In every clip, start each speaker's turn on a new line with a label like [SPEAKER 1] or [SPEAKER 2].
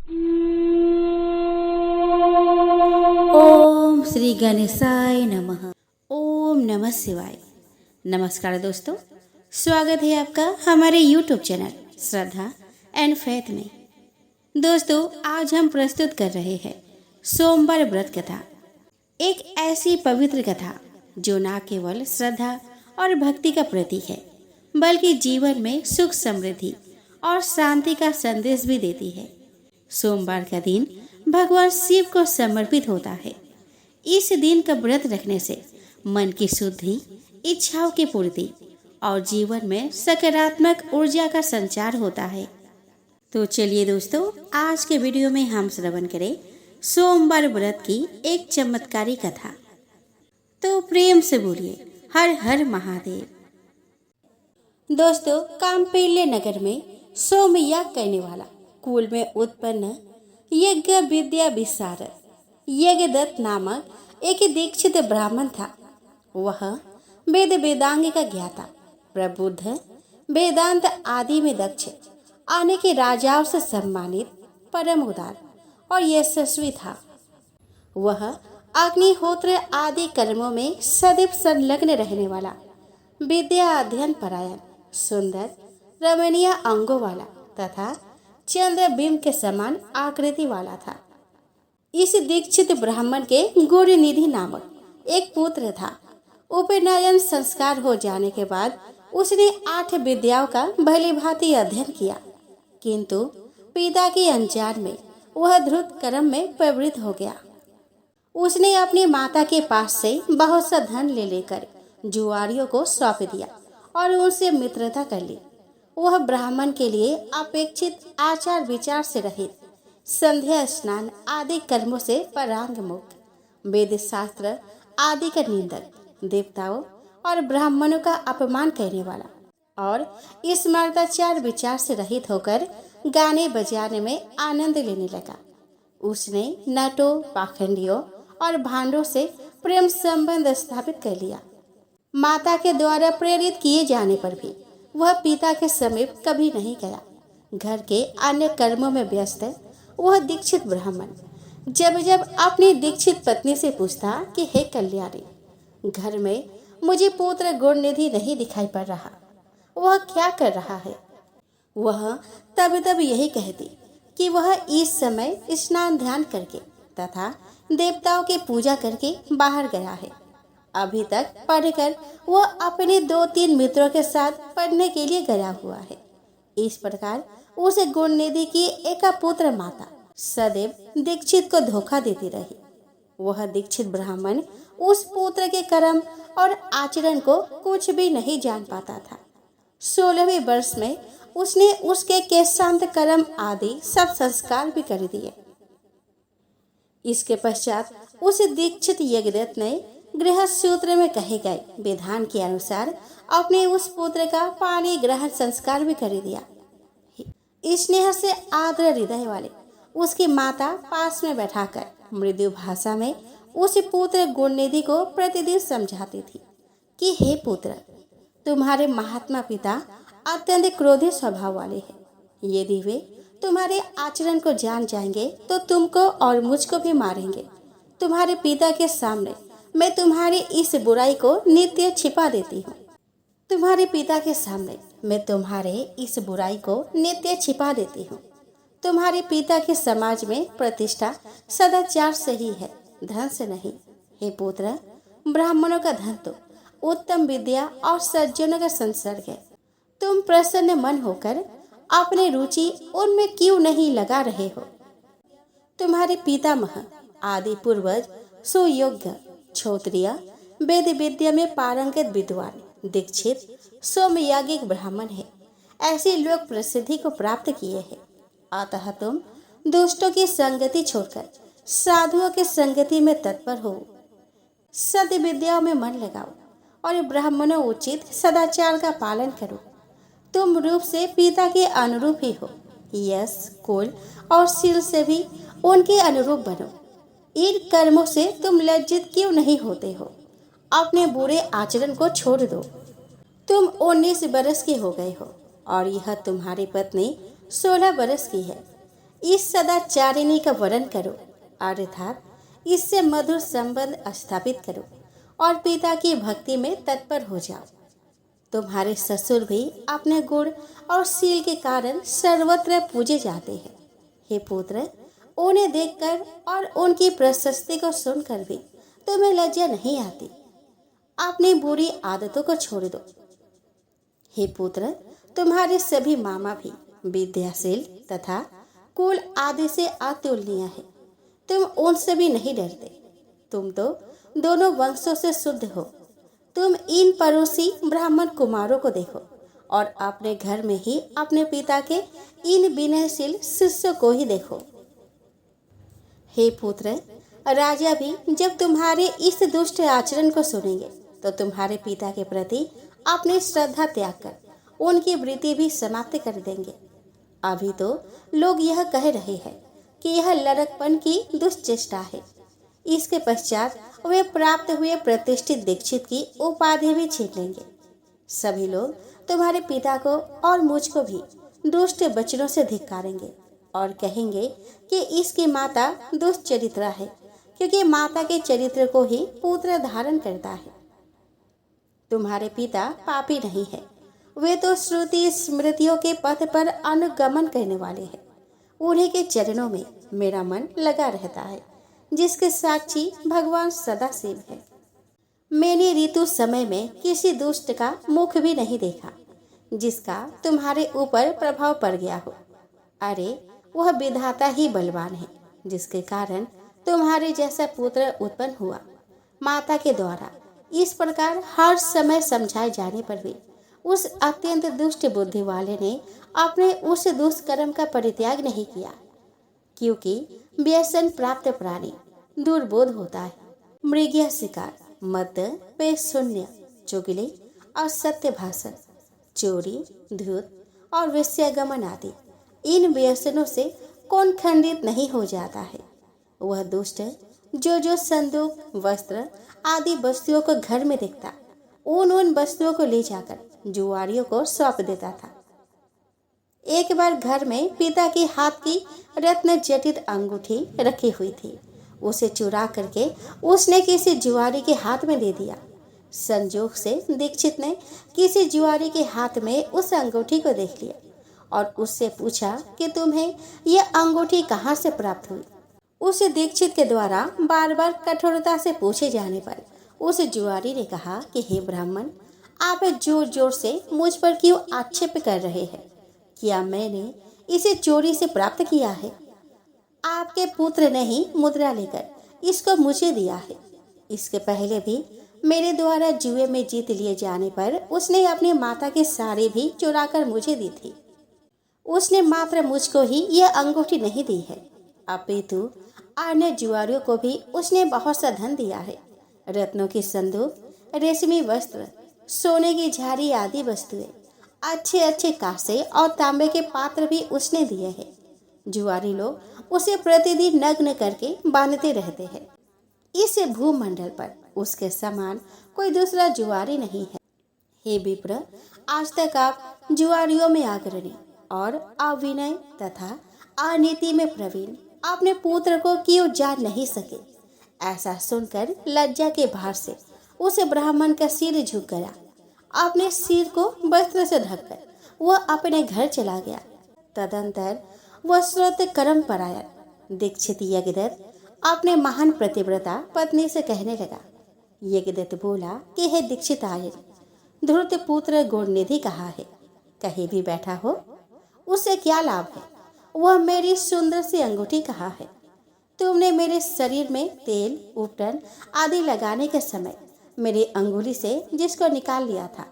[SPEAKER 1] ओम श्री गणेशाय नमः। ओम नमः शिवाय। नमस्कार दोस्तों, स्वागत है आपका हमारे YouTube channel Shraddha and faith में। दोस्तों, आज हम प्रस्तुत कर रहे हैं सोमवार व्रत कथा। एक ऐसी पवित्र कथा जो न केवल श्रद्धा और भक्ति का प्रतीक है, बल्कि जीवन में सुख समृद्धि और शांति का संदेश भी देती है। सोमवार का दिन भगवान शिव को समर्पित होता है। इस दिन का व्रत रखने से मन की शुद्धि, इच्छाओं की पूर्ति और जीवन में सकारात्मक ऊर्जा का संचार होता है। तो चलिए दोस्तों, आज के वीडियो में हम श्रवण करें सोमवार व्रत की एक चमत्कारी कथा। तो प्रेम से बोलिए हर हर महादेव। दोस्तों, काम्पिल्य नगर में सोमयाग करने वाला कुल में उत्पन्न यज्ञ विद्या विशारद यज्ञदत्त नामक एक दीक्षित ब्राह्मण था। वह वेद वेदांग का ज्ञाता, प्रबुद्ध, वेदांत आदि में दक्ष, अनेक राजाओं से सम्मानित, परम उदार और यशस्वी था। वह अग्निहोत्र आदि कर्मों में सदैव संलग्न रहने वाला, विद्या अध्ययन परायण, सुंदर रमणीय अंगों वाला तथा चंद्रबिंब के समान आकृति वाला था। इस दीक्षित ब्राह्मण के गुरुनिधि नामक एक पुत्र था। उपनयन संस्कार हो जाने के बाद उसने 8 विद्याओं का भली भांति अध्ययन किया, किंतु पिता के अनजान में वह ध्रुत कर्म में प्रवृत्त हो गया। उसने अपनी माता के पास से बहुत सा धन ले लेकर जुआरियों को सौंप दिया और उनसे मित्रता कर ली। वह ब्राह्मण के लिए अपेक्षित आचार विचार से रहित, संध्या स्नान आदि कर्मों से परांग मुक्त, वेद शास्त्र आदि का निंदक, देवताओं और ब्राह्मणों का अपमान करने वाला और स्मृताचार विचार से रहित होकर गाने बजाने में आनंद लेने लगा। उसने नटों, पाखंडियों और भांडों से प्रेम संबंध स्थापित कर लिया। माता के द्वारा प्रेरित किए जाने पर भी वह पिता के समीप कभी नहीं गया। घर के अन्य कर्मों में व्यस्त वह दीक्षित ब्राह्मण जब जब अपनी दीक्षित पत्नी से पूछता कि हे कल्याणी, घर में मुझे पुत्र गुणनिधि नहीं दिखाई पड़ रहा, वह क्या कर रहा है? वह तब तब यही कहती कि वह इस समय स्नान ध्यान करके तथा देवताओं की पूजा करके बाहर गया है। अभी तक पढ़कर वह अपने 2-3 मित्रों के साथ पढ़ने के लिए गया हुआ है। इस प्रकार उस गुणनिधि की एक पुत्र माता सदैव दीक्षित को धोखा देती रही। वह दीक्षित ब्राह्मण उस पुत्र के कर्म और आचरण को कुछ भी नहीं जान पाता था। 16वें वर्ष में उसने उसके केशांत कर्म आदि सब संस्कार भी कर दिए। इसके पश्चात उस दीक्षित यज्ञदत्त ने गृहस्थ सूत्र में कहे गए विधान के अनुसार अपने उस पुत्र का पानी ग्रहण संस्कार भी कर दिया। स्नेह से आर्द्र हृदय वाले उसकी माता पास में बैठाकर मृदु भाषा में उस पुत्र गुणनिधि को प्रतिदिन समझाती थी कि हे पुत्र, तुम्हारे महात्मा पिता अत्यंत क्रोधी स्वभाव वाले हैं। यदि वे तुम्हारे आचरण को जान जाएंगे तो तुमको और मुझको भी मारेंगे। तुम्हारे पिता के सामने मैं तुम्हारी इस बुराई को नित्य छिपा देती हूँ। तुम्हारे पिता के सामने मैं तुम्हारे इस बुराई को नित्य छिपा देती हूँ। तुम्हारे पिता के समाज में प्रतिष्ठा सदाचार से ही है, धन से नहीं। हे पुत्र, ब्राह्मणों का धन तो उत्तम विद्या और सज्जनों का संसर्ग है। तुम प्रसन्न मन होकर अपनी रुचि उनमें क्यों नहीं लगा रहे हो? तुम्हारे पितामह आदि पूर्वज सुयोग्य, क्षत्रिय, वेद विद्या में पारंगत विद्वान, दीक्षित, सोमयागिक ब्राह्मण है। ऐसे लोग प्रसिद्धि को प्राप्त किए हैं। अतः तुम दुष्टों की संगति छोड़कर साधुओं की संगति में तत्पर हो। सत्य विद्याओं में मन लगाओ और ब्राह्मणों उचित सदाचार का पालन करो। तुम रूप से पिता के अनुरूप ही हो, यश, कुल और शील से भी उनके अनुरूप बनो। इन कर्मों से तुम लज्जित क्यों नहीं होते हो? अपने बुरे आचरण को छोड़ दो। तुम 19 बरस के हो गए हो और यह तुम्हारी पत्नी 16 बरस की है। इस सदाचारिणी का वर्ण करो, अर्थात इससे मधुर संबंध स्थापित करो और पिता की भक्ति में तत्पर हो जाओ। तुम्हारे ससुर भी अपने गुण और शील के कारण सर्वत्र पूजे जाते हैं। हे पुत्र, उन्हें देखकर और उनकी प्रशस्ति को सुनकर भी तुम्हें लज्जा नहीं आती। अपनी बुरी आदतों को छोड़ दो। हे पुत्र, तुम्हारे सभी मामा भी विद्याशील तथा कुल आदि से अतुलनीय है। तुम उनसे भी नहीं डरते। तुम तो दोनों वंशों से शुद्ध हो। तुम इन पड़ोसी ब्राह्मण कुमारों को देखो और अपने घर में ही अपने पिता के इन विनयशील शिष्यों को ही देखो। हे पुत्र, राजा भी जब तुम्हारे इस दुष्ट आचरण को सुनेंगे तो तुम्हारे पिता के प्रति अपनी श्रद्धा त्याग कर उनकी वृत्ति भी समाप्त कर देंगे। अभी तो लोग यह कह रहे हैं कि यह लड़कपन की दुष्चेष्टा है। इसके पश्चात वे प्राप्त हुए प्रतिष्ठित दीक्षित की उपाधि भी छीन लेंगे। सभी लोग तुम्हारे पिता को और मुझको भी दुष्ट वचनों से धिक्कारेंगे और कहेंगे कि इसकी माता दुष्चरित्रा है, क्योंकि माता के चरित्र को ही पुत्र धारण करता है। तुम्हारे पिता पापी नहीं है। वे तो श्रुति स्मृतियों के पथ पर अनुगमन करने वाले हैं। उन्हीं के चरणों में मेरा मन लगा रहता है, जिसके साक्षी भगवान सदाशिव है। मैंने ऋतु समय में किसी दुष्ट का मुख भी नहीं देखा जिसका तुम्हारे ऊपर प्रभाव पड़ गया हो। अरे, वह विधाता ही बलवान है, जिसके कारण तुम्हारे जैसा पुत्र उत्पन्न हुआ। माता के द्वारा इस प्रकार हर समय समझाए जाने पर भी उस अत्यंत दुष्ट बुद्धि वाले ने अपने उस दुष्कर्म का परित्याग नहीं किया, क्योंकि व्यसन प्राप्त प्राणी दुर्बोध होता है। मृगया शिकार, मद, पेय शून्य, चुगली और सत्य भाषण, चोरी, धूत और वेश्यागमन आदि इन व्यसनों से कौन खंडित नहीं हो जाता है। वह दुष्ट जो संदूक, वस्त्र आदि वस्तुओं को घर में देखता, उन वस्तुओं को ले जाकर जुआरियों को सौंप देता था। एक बार घर में पिता के हाथ की रत्न जटित अंगूठी रखी हुई थी। उसे चुरा करके उसने किसी जुआरी के हाथ में दे दिया। संजोग से दीक्षित ने किसी जुआरी के हाथ में उस अंगूठी को देख लिया और उससे पूछा कि तुम्हें यह अंगूठी कहाँ से प्राप्त हुई। उस दीक्षित के द्वारा बार बार कठोरता से पूछे जाने पर उस जुआरी ने कहा कि हे ब्राह्मण, आप जोर जोर से मुझ पर क्यों आक्षेप कर रहे हैं? क्या मैंने इसे चोरी से प्राप्त किया है? आपके पुत्र ने ही मुद्रा लेकर इसको मुझे दिया है। इसके पहले भी मेरे द्वारा जुए में जीत लिए जाने पर उसने अपनी माता की साड़ी भी चुरा कर मुझे दी थी। उसने मात्र मुझको ही यह अंगूठी नहीं दी है, अपितु अन्य जुआरियों को भी उसने बहुत सा धन दिया है। रत्नों की संदूक, रेशमी वस्त्र, सोने की झाड़ी आदि वस्तुएं, अच्छे अच्छे कांसे और तांबे के पात्र भी उसने दिए हैं। जुआरी लोग उसे प्रतिदिन नग्न करके बांधते रहते हैं। इस भूमंडल पर उसके समान कोई दूसरा जुआरी नहीं है। हे विप्र, आज तक आप जुआरियों में अग्रणी और अविनय तथा अनीति में प्रवीण अपने पुत्र को क्यों जान नहीं सके? ऐसा सुनकर लज्जा के भार से उस ब्राह्मण का सिर झुक गया। अपने सिर को वस्त्र से ढककर वह अपने घर चला गया। तदंतर वह स्रोत कर्म परायण दीक्षित यज्ञदत्त अपने महान प्रतिव्रता पत्नी से कहने लगा। यज्ञदत्त बोला कि हे दीक्षित आयन, ध्रुत पुत्र गुणनिधि कहाँ है? कहीं भी बैठा हो, उससे क्या लाभ है? वह मेरी सुंदर सी अंगूठी कहाँ है? तुमने मेरे शरीर में तेल, उपटन आदि लगाने के समय मेरी अंगुली से जिसको निकाल लिया था,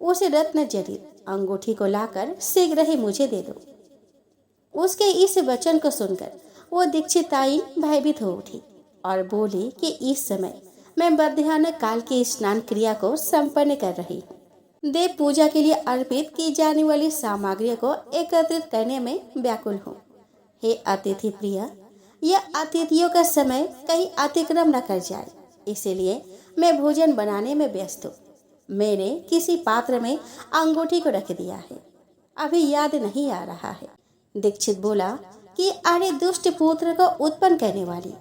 [SPEAKER 1] उस रत्न जड़ित अंगूठी को लाकर शीघ्र ही मुझे दे दो। उसके इस वचन को सुनकर वो दीक्षितायन भयभीत हो उठी और बोली कि इस समय मैं मध्याह्न काल की स्नान क्रिया को संपन्न कर रही हूँ। देव पूजा के लिए अर्पित की जाने वाली सामग्रियों को एकत्रित करने में व्याकुल हूँ। हे अतिथि प्रिय, यह अतिथियों का समय कहीं अतिक्रम न कर जाए, इसीलिए मैं भोजन बनाने में व्यस्त हूँ। मैंने किसी पात्र में अंगूठी को रख दिया है, अभी याद नहीं आ रहा है। दीक्षित बोला कि अरे दुष्ट पुत्र को उत्पन्न करने वाली,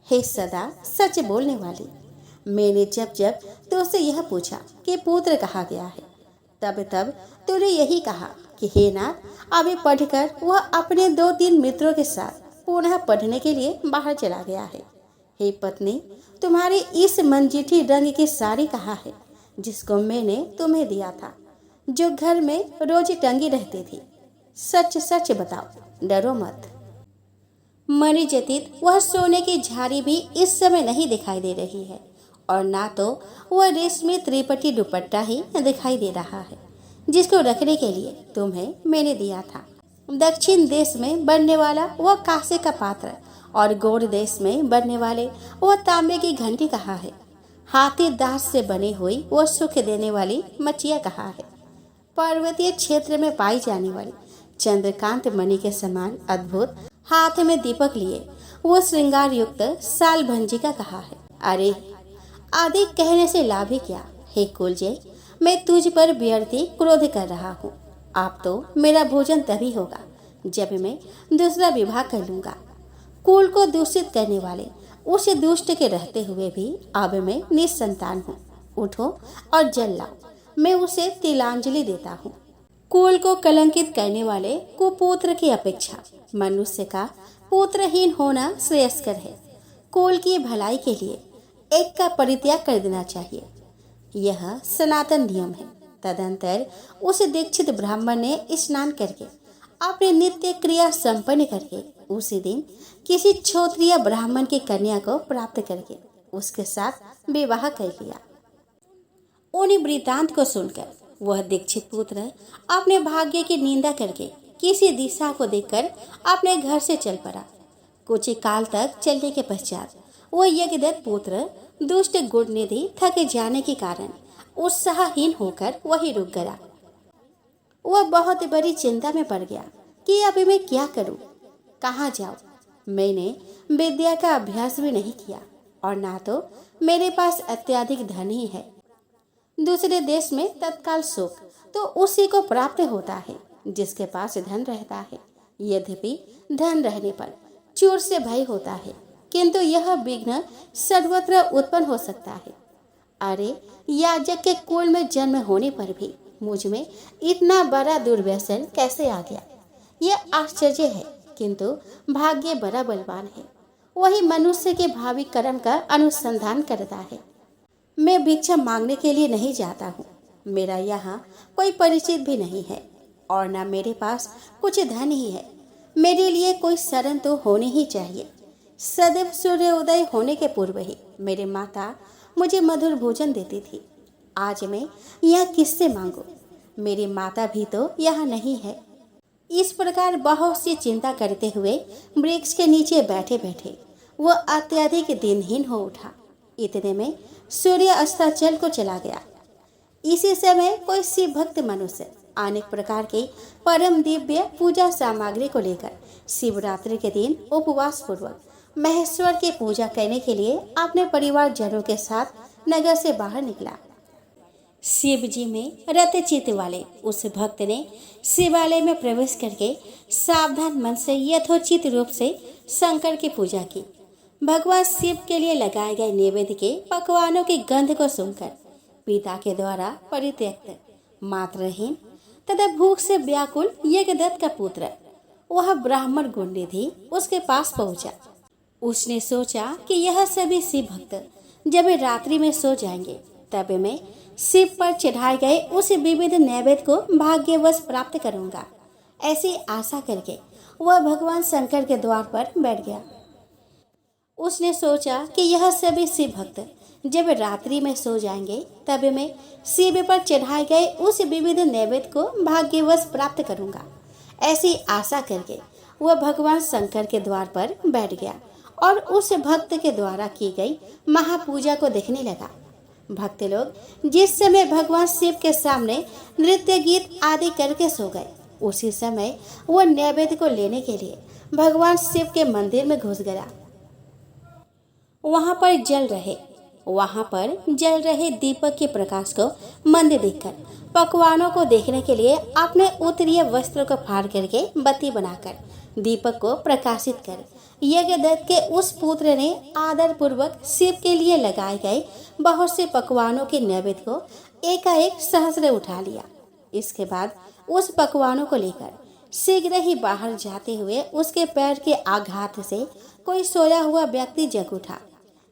[SPEAKER 1] हे सदा सच बोलने वाली, मैंने जब जब तुझसे यह पूछा कि पुत्र कहाँ गया है, तब तब तूने यही कहा कि हे नाथ, अभी पढ़कर वह अपने 2-3 मित्रों के साथ पुनः पढ़ने के लिए बाहर चला गया है। हे पत्नी, तुम्हारी इस मंजीठी रंग की साड़ी कहाँ है, जिसको मैंने तुम्हें दिया था, जो घर में रोज टंगी रहती थी? सच सच बताओ, डरो मत। मणि जतीत वह सोने की झाड़ी भी इस समय नहीं दिखाई दे रही है, और ना तो वह रेशमी त्रिपटी दुपट्टा ही दिखाई दे रहा है, जिसको रखने के लिए तुम्हें मैंने दिया था। दक्षिण देश में बनने वाला वह कांसे का पात्र और गौड़ देश में बनने वाले वह तांबे की घंटी कहाँ है? हाथी दांत से बनी हुई वह सुख देने वाली मचिया कहाँ है? पर्वतीय क्षेत्र में पाई जाने वाली चंद्रकांत मणि के समान अद्भुत हाथ में दीपक लिए वो श्रृंगार युक्त साल भंजिका कहाँ है? अरे आदि कहने से लाभ ही क्या? हे कुलजय, मैं तुझ पर व्यर्थी क्रोध कर रहा हूँ। आप तो मेरा भोजन तभी होगा जब मैं दूसरा विवाह कर लूंगा। कुल को दूषित करने वाले उस दुष्ट के रहते हुए भी अब मैं निसंतान हूँ। उठो और जल लाओ, मैं उसे तिलांजलि देता हूँ। कुल को कलंकित करने वाले कुपुत्र की अपेक्षा मनुष्य का पुत्रहीन होना श्रेयस्कर है। कुल की भलाई के लिए एक का परित्याग कर देना चाहिए, यह सनातन नियम है। तदंतर उस दीक्षित ब्राह्मण ने स्नान करके अपने नित्य क्रिया संपन्न करके उसी दिन किसी क्षत्रिय ब्राह्मण की कन्या को प्राप्त करके उसके साथ विवाह कर लिया। उन्हीं वृतांत को सुनकर वह दीक्षित पुत्र अपने भाग्य की निंदा करके किसी दिशा को देखकर अपने घर से चल पड़ा। कुछ काल तक चलने के पश्चात वह यज्ञदत्त पुत्र दुष्ट गुणनिधि थके जाने के कारण उत्साहहीन होकर वहीं रुक गया। वह बहुत बड़ी चिंता में पड़ गया कि अभी मैं क्या करूं, कहाँ जाऊं। मैंने विद्या का अभ्यास भी नहीं किया और ना तो मेरे पास अत्यधिक धन ही है। दूसरे देश में तत्काल सुख तो उसी को प्राप्त होता है जिसके पास धन रहता है। यद्यपि धन रहने पर चोर से भय होता है, किंतु यह विघ्न सर्वत्र उत्पन्न हो सकता है। अरे याजक के कुल में जन्म होने पर भी मुझ में इतना बड़ा दुर्व्यसन कैसे आ गया, यह आश्चर्य है। किंतु भाग्य बड़ा बलवान है, वही मनुष्य के भावी कर्म का अनुसंधान करता है। मैं भिक्षा मांगने के लिए नहीं जाता हूँ। मेरा यहाँ कोई परिचित भी नहीं है और न मेरे पास कुछ धन ही है। मेरे लिए कोई शरण तो होनी ही चाहिए। सदैव सूर्योदय होने के पूर्व ही मेरी माता मुझे मधुर भोजन देती थी। आज मैं यह किससे मांगू? मेरी माता भी तो यहाँ नहीं है। इस प्रकार बहुत सी चिंता करते हुए वृक्ष के नीचे बैठे बैठे वह अत्यधिक दिनहीन हो उठा। इतने में सूर्य अस्ताचल को चला गया। इसी समय कोई शिव भक्त मनुष्य अनेक प्रकार के परम दिव्य पूजा सामग्री को लेकर शिवरात्रि के दिन उपवास पूर्वक महेश्वर की पूजा करने के लिए अपने परिवार जनों के साथ नगर से बाहर निकला। शिव जी में रत चित्त वाले उस भक्त ने शिवालय में प्रवेश करके सावधान मन से यथोचित रूप से शंकर की पूजा की। भगवान शिव के लिए लगाए गए नैवेद्य के पकवानों की गंध को सुनकर पिता के द्वारा परित्यक्त, मात्रहीन तथा भूख से व्याकुल यज्ञदत्त का पुत्र वह ब्राह्मण गुणनिधि उसके पास पहुंचा। उसने सोचा कि यह सभी शिव भक्त जब रात्रि में सो जाएंगे तब मैं शिव पर चढ़ाए गए उस विविध नैवेद्य को भाग्यवश प्राप्त करूंगा। ऐसी आशा करके वह भगवान शंकर के द्वार पर बैठ गया। उसने सोचा कि यह सभी शिव भक्त जब रात्रि में सो जाएंगे तब मैं शिव पर चढ़ाए गए उस विविध नैवेद्य को भाग्यवश प्राप्त करूंगा। ऐसी आशा करके वह भगवान शंकर के द्वार पर बैठ गया और उस भक्त के द्वारा की गई महापूजा को देखने लगा। भक्त लोग जिस समय भगवान शिव के सामने नृत्य गीत आदि करके सो गए, उसी समय वह नैवेद्य को लेने के लिए भगवान शिव के मंदिर में घुस गया। वहां पर जल रहे दीपक के प्रकाश को मंद देखकर पकवानों को देखने के लिए अपने उत्तरीय वस्त्र को फाड़ करके बत्ती बनाकर दीपक को प्रकाशित कर यज्ञदत्त के उस पुत्र ने आदर पूर्वक शिव के लिए लगाए गए बहुत से पकवानों के नैवेद्य को एकाएक सहस्र उठा लिया। इसके बाद उस पकवानों को लेकर शीघ्र ही बाहर जाते हुए उसके पैर के आघात से कोई सोया हुआ व्यक्ति जग उठा।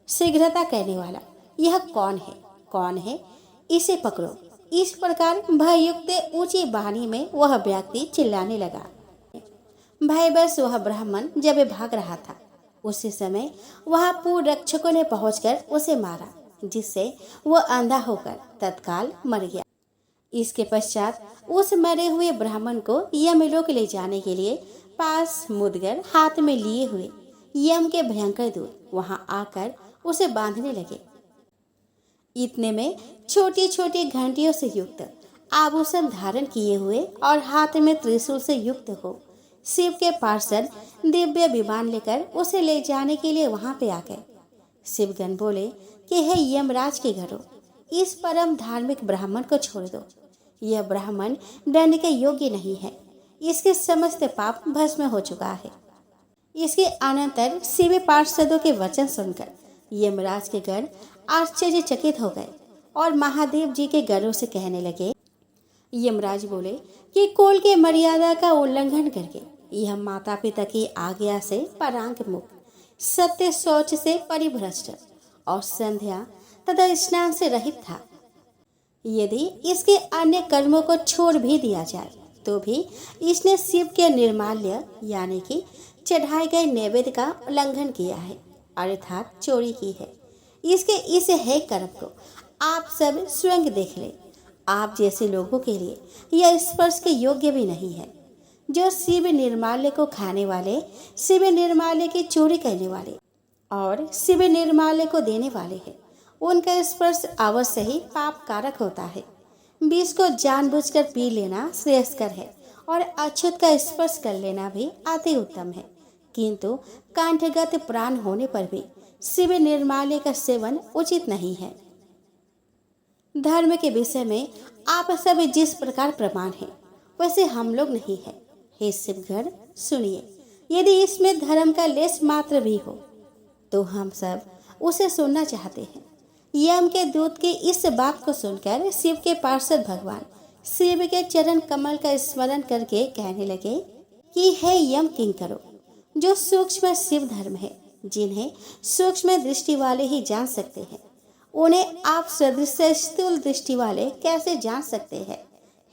[SPEAKER 1] शीघ्रता कहने वाला, यह कौन है, इसे पकड़ो। इस प्रकार भययुक्त ऊंची वाणी में वह व्यक्ति चिल्लाने लगा। भयवश वह ब्राह्मण जब भाग रहा था, उसी समय वहां पूर्व रक्षकों ने पहुंचकर उसे मारा, जिससे वह अंधा होकर तत्काल मर गया। इसके पश्चात उस मरे हुए ब्राह्मण को यमलोक ले जाने के लिए पास मुदगर हाथ में लिए हुए यम के भयंकर दूत वहां आकर उसे बांधने लगे। इतने में छोटी छोटी घंटियों से युक्त, आभूषण धारण किए हुए और हाथ में त्रिशूल से युक्त हो शिव के पार्षद दिव्य विमान लेकर उसे ले जाने के लिए वहां पे आ गए। शिवगण बोले कि हे यमराज के घरों, इस परम धार्मिक ब्राह्मण को छोड़ दो। यह ब्राह्मण दंड के योग्य नहीं है। इसके समस्त पाप भस्म हो चुका है। इसके अनंतर शिव पार्षदों के वचन सुनकर यमराज के गण आश्चर्यचकित हो गए और महादेव जी के गणों से कहने लगे। यमराज बोले कि कुल के मर्यादा का उल्लंघन करके यह माता पिता की आज्ञा से परांग मुक्त, सत्य शौच से परिभ्रष्ट और संध्या तथा स्नान से रहित था। यदि इसके अन्य कर्मों को छोड़ भी दिया जाए तो भी इसने शिव के निर्माल्य यानी कि चढ़ाए गए नैवेद्य का उल्लंघन किया है, अर्थात चोरी की है। इसके इस है कर्म को आप सब स्वयं देख ले। आप जैसे लोगों के लिए यह स्पर्श के योग्य भी नहीं है। जो शिव निर्माल्य को खाने वाले, शिव निर्माल्य की चोरी करने वाले और शिव निर्माल्य को देने वाले हैं, उनका स्पर्श अवश्य ही पाप कारक होता है। विष को जानबूझकर पी लेना श्रेयस्कर है और अछूत का स्पर्श कर लेना भी अति उत्तम है, किंतु कंठगत प्राण होने पर भी शिव निर्माल्य का सेवन उचित नहीं है। धर्म के विषय में आप सब जिस प्रकार प्रमाण हैं, वैसे हम लोग नहीं है। हे शिवगण सुनिए, यदि इसमें धर्म का लेश मात्र भी हो तो हम सब उसे सुनना चाहते हैं। यम के दूत की इस बात को सुनकर शिव के पार्षद भगवान शिव के चरण कमल का स्मरण करके कहने लगे कि हे यम किंकरो, जो सूक्ष्म शिव धर्म है, जिन्हें सूक्ष्म दृष्टि वाले ही जान सकते हैं, उन्हें आप सदृश स्थूल दृष्टि वाले कैसे जान सकते हैं।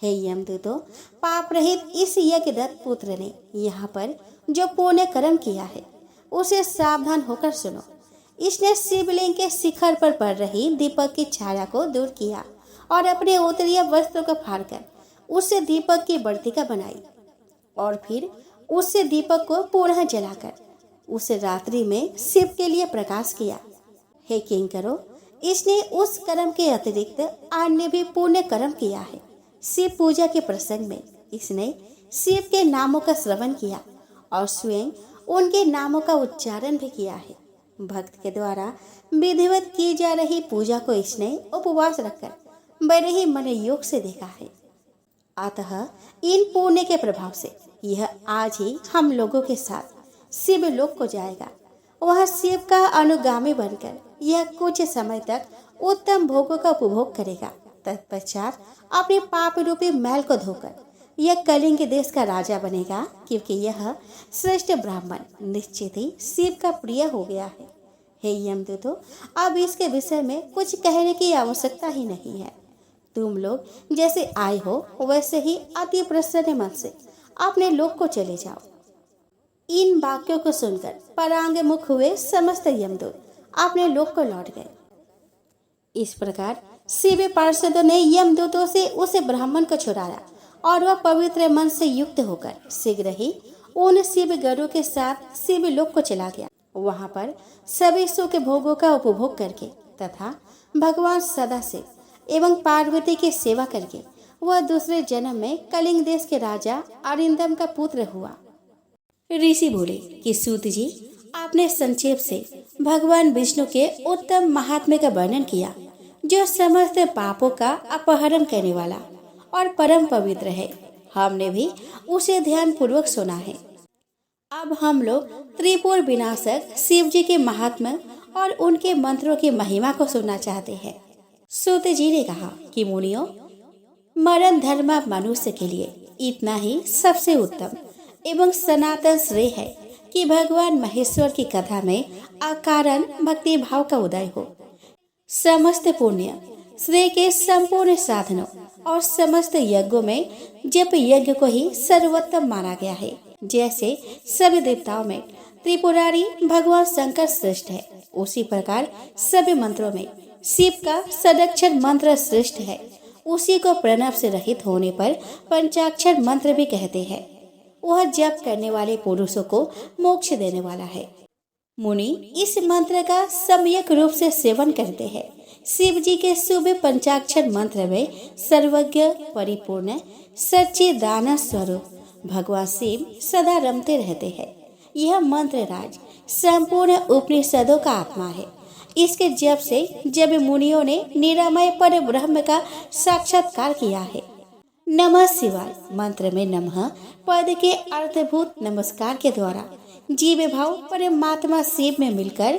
[SPEAKER 1] हे यमदूतों, पाप रहित इस यज्ञदत्त पुत्र ने यहाँ पर जो पुण्य कर्म किया है, उसे सावधान होकर सुनो। इसने शिवलिंग के शिखर पर पड़ रही दीपक की छाया को दूर किया और अपने उत्तरीय वस्त्रों को फाड़कर उससे दीपक की वर्तिका बनाई और फिर उससे दीपक को पुनः जलाकर उसे रात्रि में शिव के लिए प्रकाश किया। हे किंकरो, इसने उस कर्म के अतिरिक्त अन्य भी पुण्य कर्म किया है। शिव पूजा के प्रसंग में इसने शिव के नामों का श्रवण किया और स्वयं उनके नामों का उच्चारण भी किया है। भक्त के द्वारा विधिवत की जा रही पूजा को इसने उपवास रखकर बड़े ही मन योग से देखा है। अतः इन पुण्य के प्रभाव से यह आज ही हम लोगों के साथ शिव लोक को जाएगा। वह शिव का अनुगामी बनकर यह कुछ समय तक उत्तम भोगों का उपभोग करेगा। तत्पश्चात अपने पाप रूपी मैल को धोकर यह कलिंग देश का राजा बनेगा, क्योंकि यह श्रेष्ठ ब्राह्मण निश्चित ही शिव का प्रिय हो गया है। हे यमदूतों, अब इसके विषय में कुछ कहने की आवश्यकता ही नहीं है। तुम लोग जैसे आए हो वैसे ही अति प्रसन्न मन से अपने लोक को चले जाओ। इन वाक्यों को सुनकर परांग मुख हुए समस्त यमदूत अपने लोक को लौट गए। इस प्रकार शिव पार्षदों ने यमदूतों से उस ब्राह्मण को छुड़ाया और वह पवित्र मन से युक्त होकर शीघ्र ही उन शिव गरुड़ के साथ शिव लोक को चला गया। वहां पर सभी सुख भोगों का उपभोग करके तथा भगवान सदाशिव एवं पार्वती की सेवा करके वह दूसरे जन्म में कलिंग देश के राजा अरिंदम का पुत्र हुआ। ऋषि बोले कि सूत जी, आपने संक्षेप से भगवान विष्णु के उत्तम महात्म्य का वर्णन किया, जो समस्त पापों का अपहरण करने वाला और परम पवित्र है। हमने भी उसे ध्यान पूर्वक सुना है। अब हम लोग त्रिपुर विनाशक शिव जी के महात्म्य और उनके मंत्रों की महिमा को सुनना चाहते हैं। सूत जी ने कहा कि मुनियों, मरण धर्म मनुष्य के लिए इतना ही सबसे उत्तम एवं सनातन श्रेय है कि भगवान महेश्वर की कथा में अकारण भक्ति भाव का उदय हो। समस्त पुण्य श्रेय के संपूर्ण साधनों और समस्त यज्ञों में जप यज्ञ को ही सर्वोत्तम माना गया है। जैसे सभी देवताओं में त्रिपुरारी भगवान शंकर श्रेष्ठ है, उसी प्रकार सभी मंत्रों में शिव का षडाक्षर मंत्र श्रेष्ठ है। उसी को प्रणव से रहित होने पर पंचाक्षर मंत्र भी कहते हैं। वह जप करने वाले पुरुषों को मोक्ष देने वाला है। मुनि इस मंत्र का सम्यक रूप से सेवन करते हैं। शिव जी के शुभ पंचाक्षर मंत्र में सर्वज्ञ परिपूर्ण सच्चिदानंद स्वरूप भगवान शिव सदा रमते रहते हैं। यह मंत्र राज संपूर्ण उपनिषदों का आत्मा है। इसके जप से जब मुनियों ने निरामय पर ब्रह्म का साक्षात्कार किया है। नमः शिवाय मंत्र में नमः पद के अर्थभूत नमस्कार के द्वारा जीव भाव परमात्मा शिव में मिलकर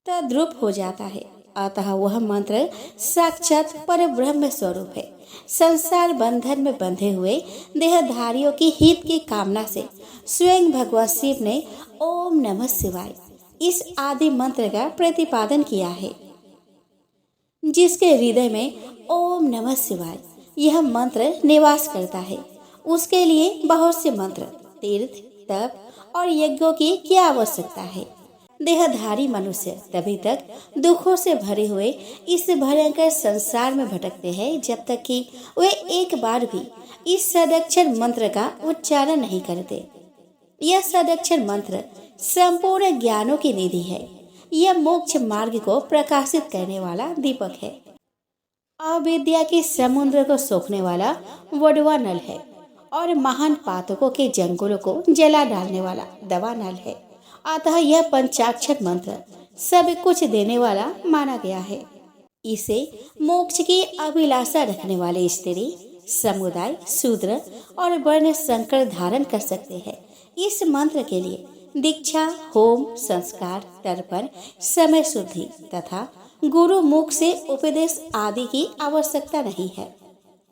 [SPEAKER 1] तद्रूप हो जाता है। अतः वह मंत्र साक्षात पर ब्रह्म स्वरूप है। संसार बंधन में बंधे हुए देहधारियों की हित की कामना से स्वयं भगवान शिव ने ओम नमः शिवाय इस आदि मंत्र का प्रतिपादन किया है। जिसके हृदय में ओम नमः शिवाय यह मंत्र निवास करता है, उसके लिए बहुत से मंत्र, तीर्थ, तप और यज्ञों की क्या आवश्यकता है। देहधारी मनुष्य तभी तक दुखों से भरे हुए इस भयंकर संसार में भटकते हैं जब तक कि वे एक बार भी इस षडाक्षर मंत्र का उच्चारण नहीं करते। यह षडाक्षर मंत्र संपूर्ण ज्ञानों की निधि है। यह मोक्ष मार्ग को प्रकाशित करने वाला दीपक है। अविद्या के समुद्र को सोखने वाला वडवा नल है और महान पातकों के जंगलों को जला डालने वाला दवा नल है। अतः यह पंचाक्षर मंत्र सब कुछ देने वाला माना गया है। इसे मोक्ष की अभिलाषा रखने वाले स्त्री, समुदाय, शूद्र और वर्ण संकर धारण कर सकते हैं। इस मंत्र के लिए दीक्षा, होम, संस्कार, तर्पण, समय शुद्धि तथा गुरु मुख से उपदेश आदि की आवश्यकता नहीं है।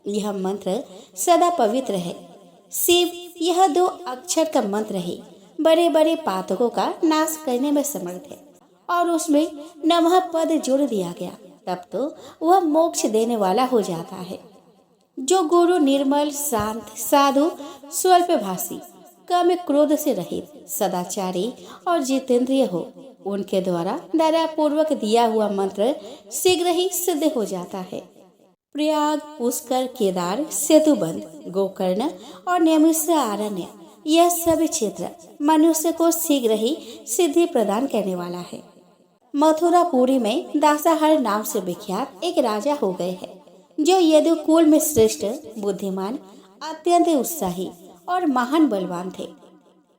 [SPEAKER 1] यह मंत्र सदा पवित्र है। शिव यह 2 अक्षर का मंत्र है। बड़े बड़े पातकों का नाश करने में समर्थ है और उसमें नमः पद जोड़ दिया गया, तब तो वह मोक्ष देने वाला हो जाता है। जो गुरु निर्मल, शांत, साधु, स्वल्पभाषी, कम क्रोध से रहित, सदाचारी और जितेंद्रिय हो, उनके द्वारा दयापूर्वक दिया हुआ मंत्र शीघ्र ही सिद्ध हो जाता है। प्रयाग, पुष्कर, केदार, सेतुबंध, गोकर्ण और नैमिषारण्य यह सभी क्षेत्र मनुष्य को शीघ्र ही सिद्धि प्रदान करने वाला है। मथुरापुरी में दासाहर नाम से विख्यात एक राजा हो गए हैं, जो यदु कुल में श्रेष्ठ, बुद्धिमान, अत्यंत उत्साही और महान बलवान थे।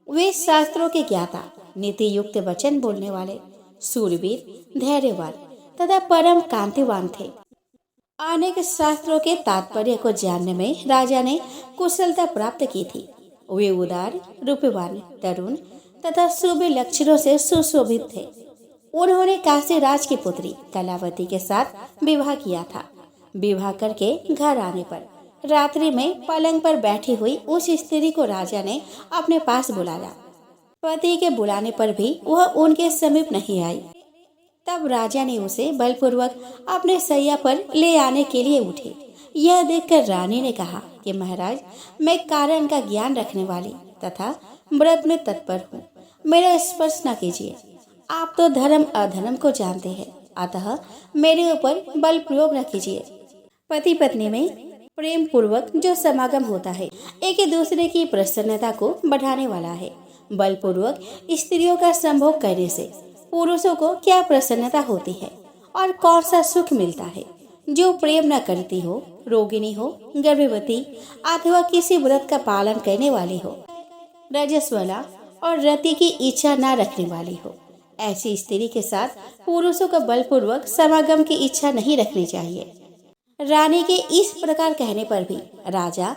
[SPEAKER 1] वे शास्त्रों के ज्ञाता, नीति युक्त वचन बोलने वाले, शूरवीर, धैर्यवान तथा परम कांतिवान थे। अनेक शास्त्रों के तात्पर्य को जानने में राजा ने कुशलता प्राप्त की थी। वे उदार, रूपवान, तरुण तथा शुभ लक्षणों से सुशोभित थे। उन्होंने काशी राज की पुत्री कलावती के साथ विवाह किया था। विवाह करके घर आने पर रात्रि में पलंग पर बैठी हुई उस स्त्री को राजा ने अपने पास बुलाया। पति के बुलाने पर भी वह उनके समीप नहीं आई। तब राजा ने उसे बलपूर्वक अपने सैया पर ले आने के लिए उठे। यह देखकर रानी ने कहा कि महाराज, मैं कारण का ज्ञान रखने वाली तथा व्रत में तत्पर हूँ, मेरा स्पर्श न कीजिए। आप तो धर्म अधर्म को जानते हैं, अतः मेरे ऊपर बल प्रयोग न कीजिए। पति पत्नी में प्रेम पूर्वक जो समागम होता है, एक दूसरे की प्रसन्नता को बढ़ाने वाला है। बलपूर्वक स्त्रियों का संभोग करने से पुरुषों को क्या प्रसन्नता होती है और कौन सा सुख मिलता है। जो प्रेम न करती हो, रोगिणी हो, गर्भवती अथवा किसी व्रत का पालन करने वाली हो, रजस्वला और रति की इच्छा न रखने वाली हो, ऐसी स्त्री के साथ पुरुषों का बलपूर्वक समागम की इच्छा नहीं रखनी चाहिए। रानी के इस प्रकार कहने पर भी राजा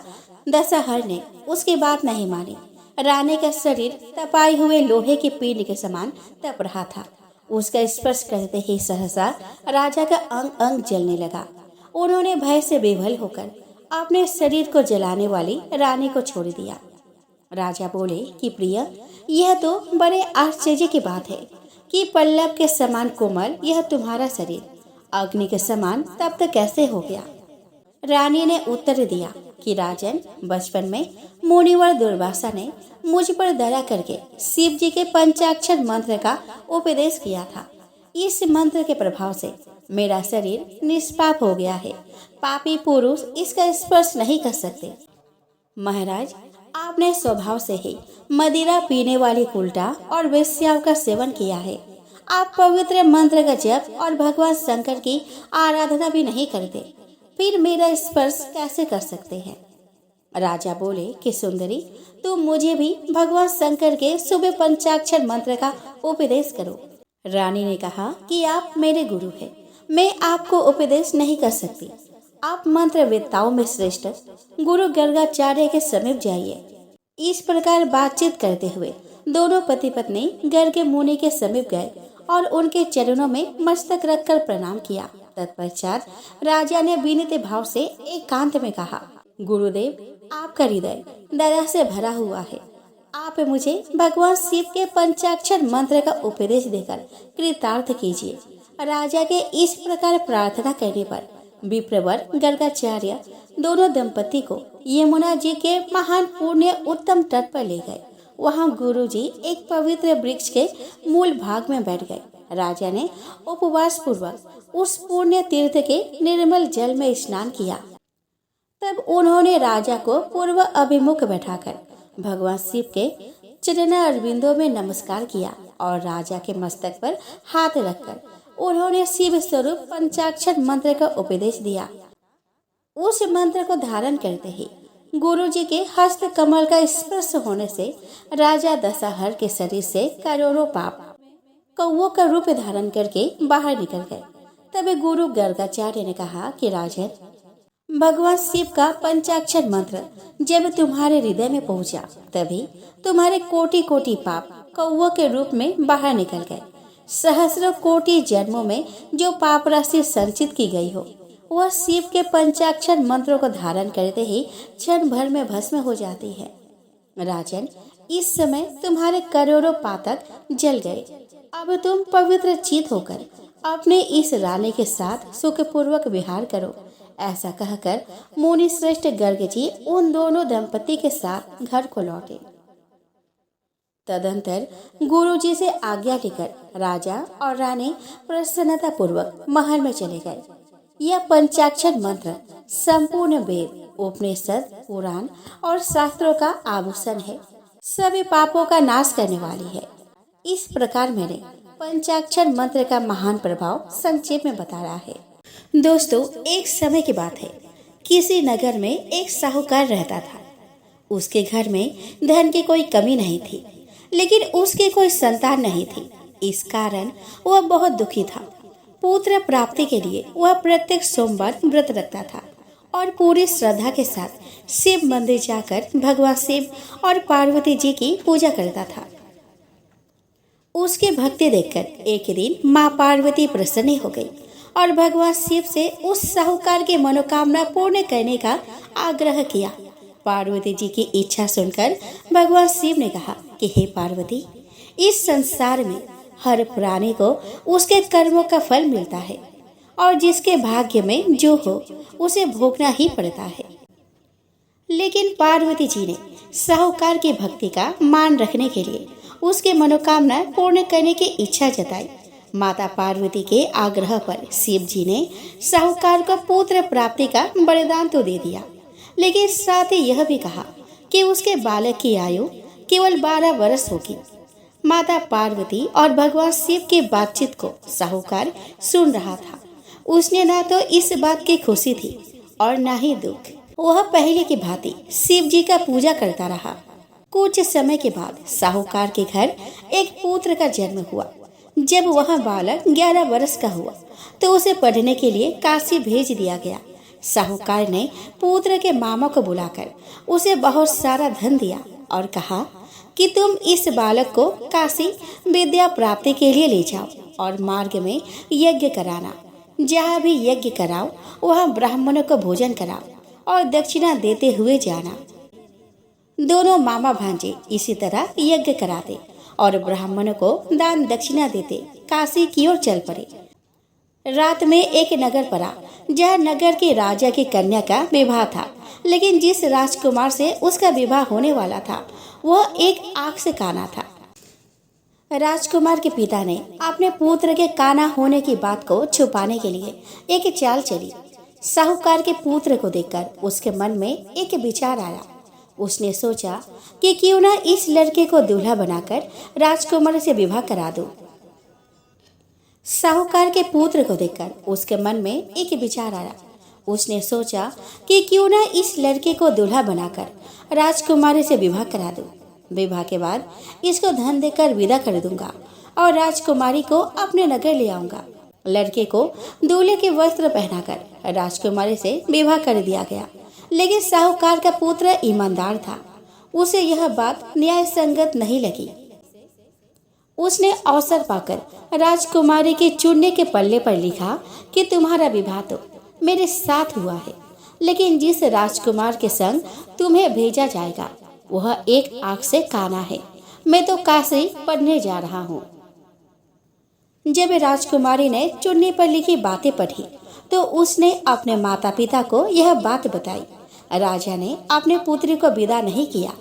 [SPEAKER 1] दशहर ने उसकी बात नहीं मानी। रानी का शरीर तपाए हुए लोहे के पिंड के समान तप रहा था। उसका स्पर्श करते ही सहसा राजा का अंग अंग जलने लगा। उन्होंने भय से बेबल होकर अपने शरीर को जलाने वाली रानी को छोड़ दिया। राजा बोले कि प्रिय, यह तो बड़े आश्चर्य की बात है कि पल्लव के समान कोमल यह तुम्हारा शरीर अग्नि के समान तप्त कैसे हो गया। रानी ने उत्तर दिया कि राजन, बचपन में मुनिवर दुर्वासा ने मुझ पर दया करके शिव जी के पंचाक्षर मंत्र का उपदेश किया था। इस मंत्र के प्रभाव से मेरा शरीर निष्पाप हो गया है। पापी पुरुष इसका स्पर्श नहीं कर सकते। महाराज, आपने स्वभाव से ही मदिरा पीने वाली उल्टा और वेश्याओं का सेवन किया है। आप पवित्र मंत्र का जप और भगवान शंकर की आराधना भी नहीं करते, फिर मेरा स्पर्श कैसे कर सकते हैं। राजा बोले कि सुंदरी, तुम मुझे भी भगवान शंकर के शुभ पंचाक्षर मंत्र का उपदेश करो। रानी ने कहा कि आप मेरे गुरु हैं, मैं आपको उपदेश नहीं कर सकती। आप मंत्र वेत्ताओं में श्रेष्ठ गुरु गर्गाचार्य के समीप जाइए। इस प्रकार बातचीत करते हुए दोनों पति पत्नी गर्ग मुनि के समीप गए और उनके चरणों में मस्तक रखकर प्रणाम किया। तत्पश्चात राजा ने विनीत भाव से एकांत में कहा, गुरुदेव, आपका हृदय दया से भरा हुआ है। आप मुझे भगवान शिव के पंचाक्षर मंत्र का उपदेश देकर कृतार्थ कीजिए। राजा के इस प्रकार प्रार्थना करने पर विप्रवर गर्गाचार्य दोनों दंपति को यमुना जी के महान पुण्य उत्तम तट पर ले गए। वहां गुरु जी एक पवित्र वृक्ष के मूल भाग में बैठ गए। राजा ने उपवास पूर्वक उस पुण्य तीर्थ के निर्मल जल में स्नान किया। तब उन्होंने राजा को पूर्व अभिमुख बैठाकर भगवान शिव के चरणारविंदों में नमस्कार किया और राजा के मस्तक पर हाथ रखकर उन्होंने शिव स्वरूप पंचाक्षर मंत्र का उपदेश दिया। उस मंत्र को धारण करते ही गुरु जी के हस्त कमल का स्पर्श होने से राजा दशहर के शरीर से करोड़ों पाप कौओं का रूप धारण करके बाहर निकल गए। तब गुरु गर्गाचार्य ने कहा कि राजन, भगवान शिव का पंचाक्षर मंत्र जब तुम्हारे हृदय में पहुंचा, तभी तुम्हारे कोटि कोटि पाप कौओं के रूप में बाहर निकल गए। सहस्रों कोटि जन्मों में जो पाप राशि संचित की गई हो, वह शिव के पंचाक्षर मंत्रों को धारण करते ही क्षण भर में भस्म हो जाती है। राजन, इस समय तुम्हारे करोड़ों पातक जल गए। अब तुम पवित्र चित होकर अपने इस रानी के साथ सुखपूर्वक विहार करो। ऐसा कहकर मुनि श्रेष्ठ गर्ग जी उन दोनों दंपति के साथ घर को लौटे। तदंतर गुरु जी से आज्ञा लेकर राजा और रानी प्रसन्नता पूर्वक महल में चले गए। यह पंचाक्षर मंत्र संपूर्ण वेद, उपनिषद, पुराण और शास्त्रों का आभूषण है। सभी पापों का नाश करने वाली है। इस प्रकार मैंने पंचाक्षर मंत्र का महान प्रभाव संक्षेप में बताया है। दोस्तों, एक समय की बात है। किसी नगर में एक साहूकार रहता था। उसके घर में धन की कोई कमी नहीं थी, लेकिन उसकी कोई संतान नहीं थी। इस कारण वह बहुत दुखी था। पुत्र प्राप्ति के लिए वह प्रत्येक सोमवार व्रत रखता था और पूरी श्रद्धा के साथ शिव मंदिर जाकर भगवान शिव और पार्वती जी की पूजा करता था। उसकी भक्ति देखकर एक दिन माँ पार्वती प्रसन्न हो गई और भगवान शिव से उस साहूकार की मनोकामना पूर्ण करने का आग्रह किया। पार्वती जी की इच्छा सुनकर भगवान शिव ने कहा कि हे पार्वती, इस संसार में हर प्राणी को उसके कर्मों का फल मिलता है और जिसके भाग्य में जो हो उसे भोगना ही पड़ता है। लेकिन पार्वती जी ने साहूकार की भक्ति का मान रखने के लिए उसकी मनोकामना पूर्ण करने की इच्छा जताई। माता पार्वती के आग्रह पर शिव जी ने साहूकार को पुत्र प्राप्ति का वरदान तो दे दिया, लेकिन साथ ही यह भी कहा कि उसके बालक की आयु केवल 12 वर्ष होगी। माता पार्वती और भगवान शिव की बातचीत को साहूकार सुन रहा था। उसने ना तो इस बात की खुशी थी और ना ही दुख। वह पहले की भांति शिव जी का पूजा करता रहा। कुछ समय के बाद साहूकार के घर एक पुत्र का जन्म हुआ। जब वह बालक 11 वर्ष का हुआ तो उसे पढ़ने के लिए काशी भेज दिया गया। साहूकार ने पुत्र के मामा को बुलाकर उसे बहुत सारा धन दिया और कहा, कि तुम इस बालक को काशी विद्या प्राप्ति के लिए ले जाओ और मार्ग में यज्ञ कराना। जहाँ भी यज्ञ कराओ वहाँ ब्राह्मणों को भोजन कराओ और दक्षिणा देते हुए जाना। दोनों मामा भांजे इसी तरह यज्ञ कराते और ब्राह्मणों को दान दक्षिणा देते काशी की ओर चल पड़े। रात में एक नगर पड़ा जहाँ नगर के राजा की कन्या का विवाह था, लेकिन जिस राजकुमार से उसका विवाह होने वाला था वह एक आंख से काना था। राजकुमार के पिता ने अपने पुत्र के काना होने की बात को छुपाने के लिए एक चाल चली। साहूकार के पुत्र को देखकर उसके मन में एक विचार आया। उसने सोचा कि क्यों ना इस लड़के को दूल्हा बनाकर राजकुमार से विवाह करा दूं। साहूकार के पुत्र को देखकर उसके मन में एक विचार आया। उसने सोचा कि क्यों ना इस लड़के को दूल्हा बनाकर राजकुमारी से विवाह करा दूं। विवाह के बाद इसको धन देकर विदा कर दूंगा और राजकुमारी को अपने नगर ले आऊंगा। लड़के को दूल्हे के वस्त्र पहनाकर राजकुमारी से विवाह कर दिया गया, लेकिन साहूकार का पुत्र ईमानदार था। उसे यह बात न्याय संगत नहीं लगी। उसने अवसर पाकर राजकुमारी के चुनने के पल्ले पर लिखा कि तुम्हारा विवाह तो मेरे साथ हुआ है, लेकिन जिस राजकुमार के संग तुम्हें भेजा जाएगा वह एक आंख से काना है। मैं तो काशी पढ़ने जा रहा हूँ। जब राजकुमारी ने चुन्नी पर लिखी बातें पढ़ी तो उसने अपने माता पिता को यह बात बताई। राजा ने अपने पुत्री को विदा नहीं किया,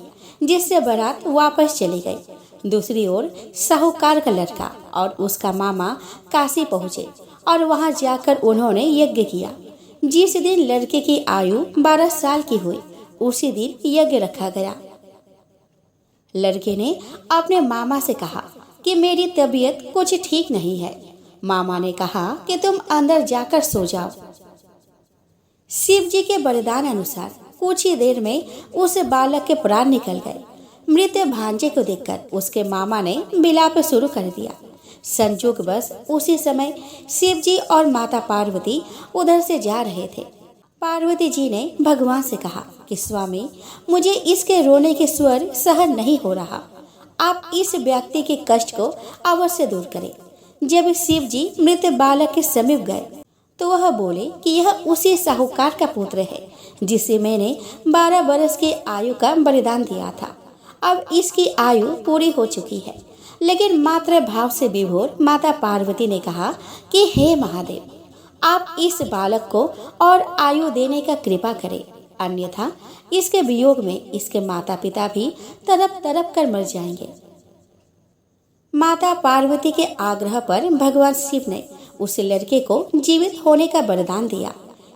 [SPEAKER 1] जिससे बारात वापस चली गई। दूसरी ओर साहूकार का लड़का और उसका मामा काशी पहुँचे और वहां जाकर उन्होंने यज्ञ किया। जिस दिन लड़के की आयु 12 साल की हुई उसी दिन यज्ञ रखा गया। लड़के ने अपने मामा से कहा कि मेरी तबीयत कुछ ठीक नहीं है। मामा ने कहा कि तुम अंदर जाकर सो जाओ। शिव जी के वरदान अनुसार कुछ ही देर में उस बालक के प्राण निकल गए। मृत भांजे को देखकर उसके मामा ने विलाप शुरू कर दिया। संजोग बस उसी समय शिव जी और माता पार्वती उधर से जा रहे थे। पार्वती जी ने भगवान से कहा कि स्वामी, मुझे इसके रोने के स्वर सहन नहीं हो रहा। आप इस व्यक्ति के कष्ट को अवश्य दूर करें। जब शिव जी मृत बालक के समीप गए तो वह बोले कि यह उसी साहूकार का पुत्र है जिसे मैंने 12 वर्ष की आयु का बलिदान दिया था। अब इसकी आयु पूरी हो चुकी है। लेकिन मातृ भाव से विभोर माता पार्वती ने कहा कि हे महादेव, आप इस बालक को और आयु देने का कृपा करें, अन्यथा इसके वियोग में इसके माता पिता भी तड़प तड़प कर मर जाएंगे। माता पार्वती के आग्रह पर भगवान शिव ने उस लड़के को जीवित होने का वरदान दिया।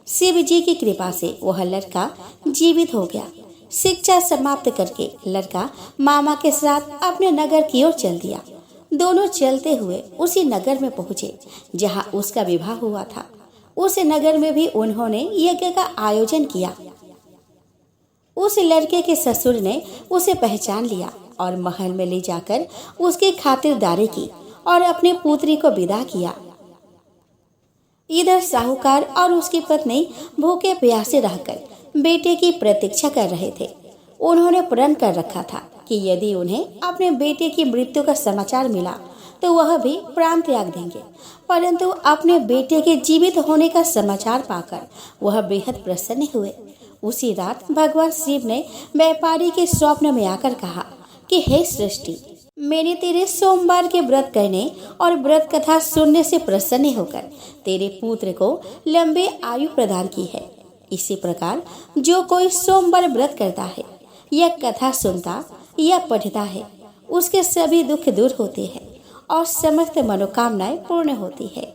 [SPEAKER 1] शिव जी की कृपा से वह लड़का जीवित हो गया। शिक्षा समाप्त करके लड़का मामा के साथ अपने नगर की ओर चल दिया। दोनों चलते हुए उसी नगर में पहुंचे जहां उसका विवाह हुआ था। उस नगर में भी उन्होंने यज्ञ का आयोजन किया। उस लड़के के ससुर ने उसे पहचान लिया और महल में ले जाकर उसकी खातिरदारी की और अपनी पुत्री को विदा किया। इधर साहूकार और उसकी पत्नी भूखे प्यासे रहकर बेटे की प्रतीक्षा कर रहे थे। उन्होंने प्रण कर रखा था कि यदि उन्हें अपने बेटे की मृत्यु का समाचार मिला तो वह भी प्राण त्याग देंगे, परंतु अपने बेटे के जीवित होने का समाचार पाकर वह बेहद प्रसन्न हुए। उसी रात भगवान शिव ने व्यापारी के स्वप्न में आकर कहा कि हे सृष्टि, मैंने तेरे सोमवार के व्रत करने और व्रत कथा सुनने से प्रसन्न होकर तेरे पुत्र को लंबे आयु प्रदान की है। इसी प्रकार जो कोई सोमवार व्रत करता है या कथा सुनता या पढ़ता है उसके सभी दुख दूर होते हैं और समस्त मनोकामनाएं पूर्ण होती है।